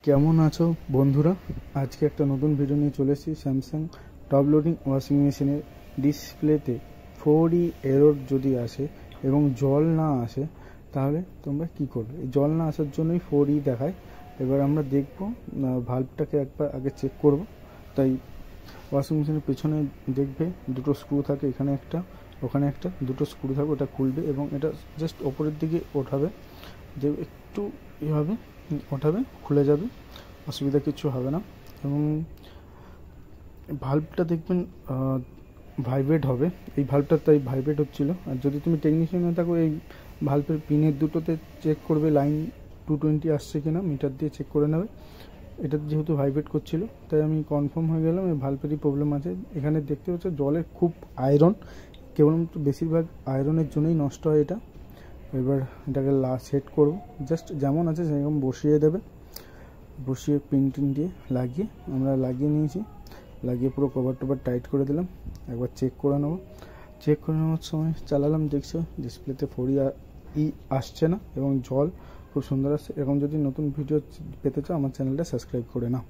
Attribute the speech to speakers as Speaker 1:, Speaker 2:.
Speaker 1: কেমন আছো বন্ধুরা? আজকে একটা নতুন ভিডিও নিয়ে চলে এসেছি। স্যামসাং টপ লোডিং ওয়াশিং মেশিনের ডিসপ্লেতে 4E এরর যদি আসে এবং জল না আসে তাহলে তোমরা কি করবে। এই জল না আসার জন্যই 4E দেখায়। এবার আমরা দেখব, ভাল্বটাকে একবার আগে চেক করব। তাই ওয়াশিং মেশিনের পেছনে দেখবে দুটো স্ক্রু থাকে, এখানে একটা ওখানে একটা, দুটো স্ক্রু থাকবে, ওটা খুলবে এবং এটা জাস্ট ওপরের দিকে ওঠাবে, যে একটু এভাবে ওঠাবে, খুলে যাবে, অসুবিধা কিছু হবে না। এবং ভাল্বটা দেখবেন ভাইব্রেট হবে, এই ভাল্বটা তাই ভাইব্রেট হচ্ছিল। আর যদি তুমি টেকনিশিয়ান হয়ে থাকো, এই ভাল্বের পিনের দুটোতে চেক করবে লাইন 220 আসছে কিনা, মিটার দিয়ে চেক করে নেবে। এটা যেহেতু ভাইব্রেট করছিল তাই আমি কনফার্ম হয়ে গেলাম এই ভাল্বেরই প্রবলেম আছে। এখানে দেখতে পাচ্ছ জলের খুব আয়রন, কেবলমাত্র বেশিরভাগ আয়রনের জন্যই নষ্ট হয় এটা। এবার এটাকে সেট করব, জাস্ট যেমন আছে সেরকম বসিয়ে দেবে। বসিয়ে পিন দিয়ে লাগিয়ে আমরা লাগিয়ে নিয়েছি, লাগিয়ে পুরো কভার টভার টাইট করে দিলাম। একবার চেক করে নেবো। চেক করে নেওয়ার সময় চালালাম, দেখছো ডিসপ্লেতে 4E আসছে না এবং জল খুব সুন্দর আসছে। এরকম যদি নতুন ভিডিও পেতে চাও আমার চ্যানেলটা সাবস্ক্রাইব করে নাও।